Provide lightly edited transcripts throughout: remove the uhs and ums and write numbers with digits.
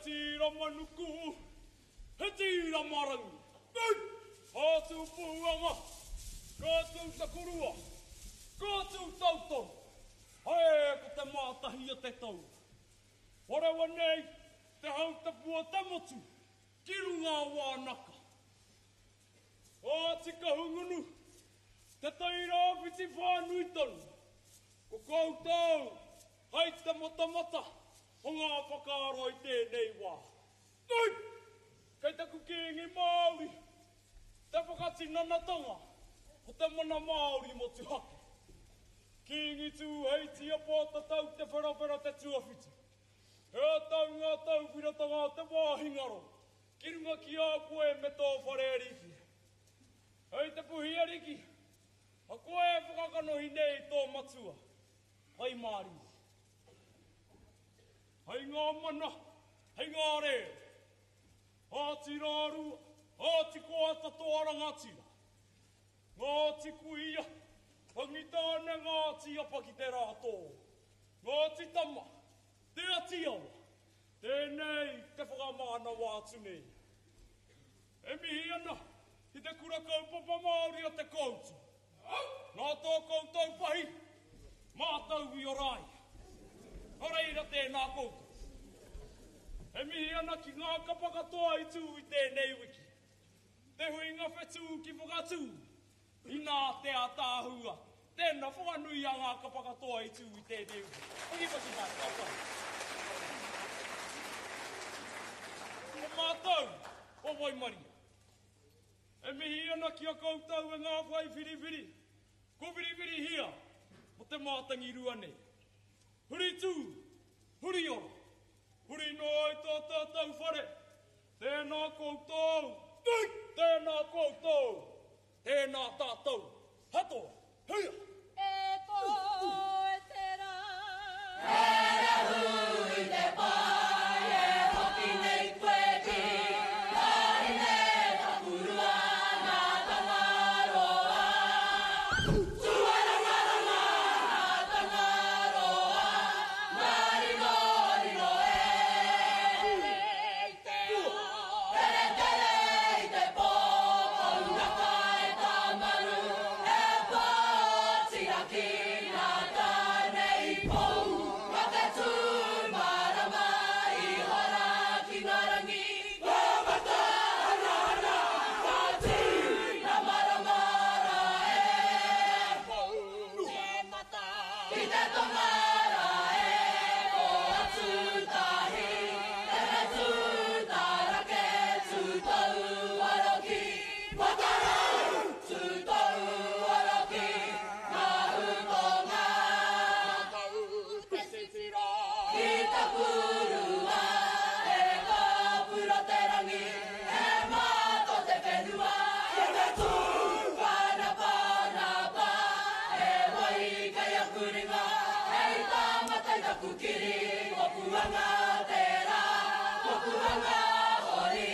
tira manuku, he tira marangi. Hātu puanga, kātu takurua, kātu tautau. Hae ko te mātahi a te tau. Horewa nei, te hautapua tamotu, kirunga wānaka. Ātika hungunu, te taira awhiti whānui tonu. Ko koutou, hei te mata, o ngā whakaaro i tēnei wā. Kei taku kēngi Māori, te whakati nanatonga, o te mana Māori mo tu hake. Kingi tū hei tia pōta tau te wherawhera te tuawhiti. Hea tau ngā tau whiratanga te wāhingaro, kirunga ki a koe me tō whare ariki. Hei te puhi ariki, a koe whakakanohi nei tō matua, hei Māori. Hei ngā mana, hei ngā rea, āti rārua, āti koata tō arangatira. Ngāti kuia, hangi tāne ngāti apaki te rātō. Ngāti tama, te ati awa, tēnei te whakamāna wātu nei. E mihi ana, i te kura kaupapa Māori a te koutu. Nā tō koutou pahi, mātau i o rai. Hareira tēnā koutou. E mihi ana ki ngā kapakatoa i tū i tēnei wiki. Te huinga whetū ki whakatū, i nā te atāhua. Tēnā whakanui a ngā kapakatoa i tū i tēnei wiki. Ohi pati mai, kāpara. O mātau, o Waimaria. E mihi ana ki a koutou e ngā whai whiriwhiri. Ko whiriwhiri hia, mo te mātangi rua nei. Huri tū, huri ora. Huri noi tō tātou whare. Tēnā koutou, tēnā koutou, tēnā tātou. Hatoa, huia! E tō e te rā. E rahui te pai, e hoki nei koe ki. Kari ne tapurua, nā tangaroa. Suaranga, nā tangaroa. Ngari rino e. Tere tere i te pō, kauraka e tamaru. E pātira ki nā tānei pou. Ka te tū marama i hara ki ngarangi. Ka mata hana hana, ka tū na maramara e pou. Te mata. Ki te tongara e ko atu tahi. Tere tū tarake tū tau aroki. Matarau tū tau aroki. Mahu tonga. Te sitira. Ki ta kurua e ka pura te rangi. E mato te whenua e me tū whanapa napa. E wai kai a kuringa hei tāmatai ta kukiri. Kopuanga te rā, kopuanga hori.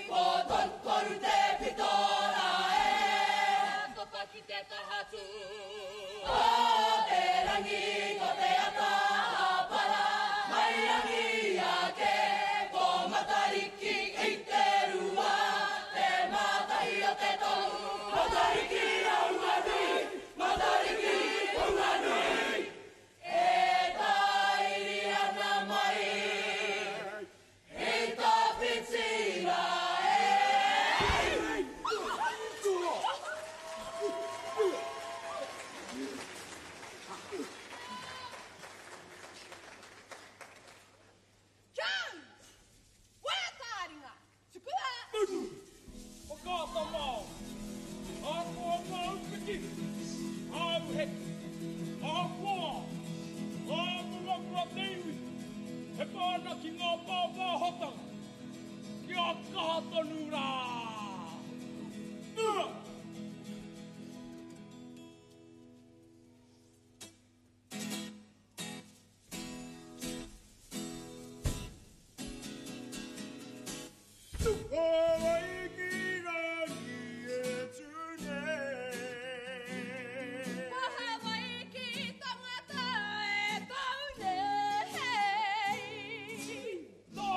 Ko tontoru te pitora e. Toka ki te tahatu. O te rangi ko te ata hapara. Mai rangi ake ko matariki i te rua. Te matahi o te tau. Matariki aungani, matariki aungani. E tairi ana mai, e ta pitira e. Jones! Wea tāringa! Tukua! O kāta māo, a kua māu piti, au heki, a kua, a mungakura teiwi, he pāna ki ngā pāpā hotanga, ki a kaha tonu rā. Kaha wai ki tangata e taune hei. Tō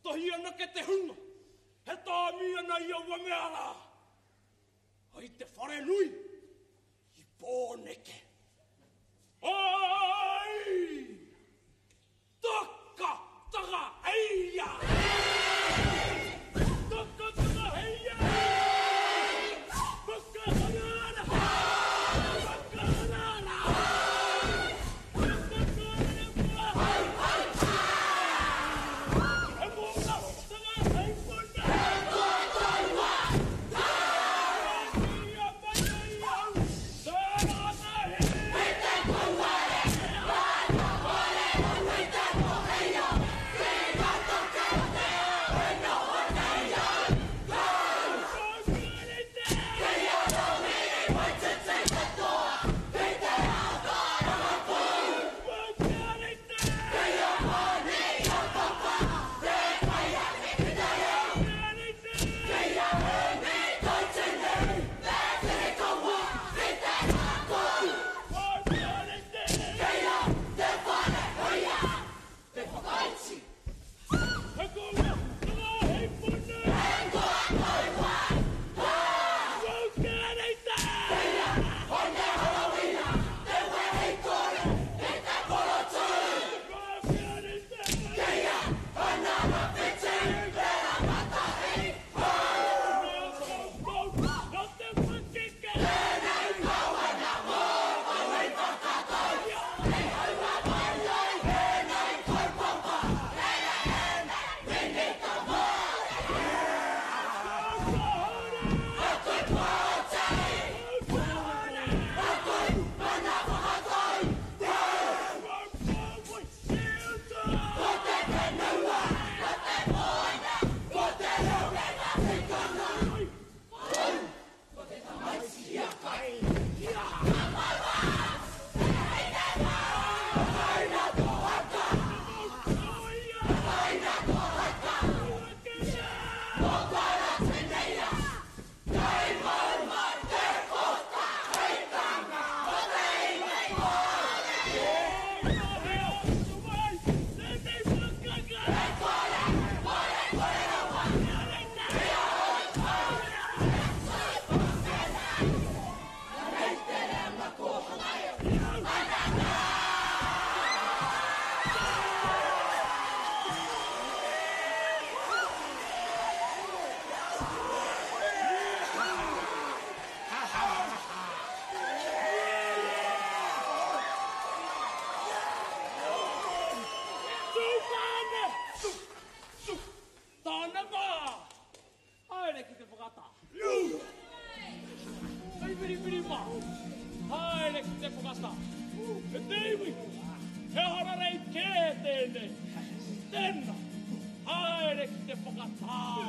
Tohi ana ke te hunga. He tā mi ana ia ua mea rā. Ai te whare nui. I pōneke. Ai! Taka taka heia! Taka taka heia! Baka hanara! Baka hanara! Baka hanara! He mōna taka hei puna! Ia mai au! Tērana hei! Tenna, haere ki te whakatā.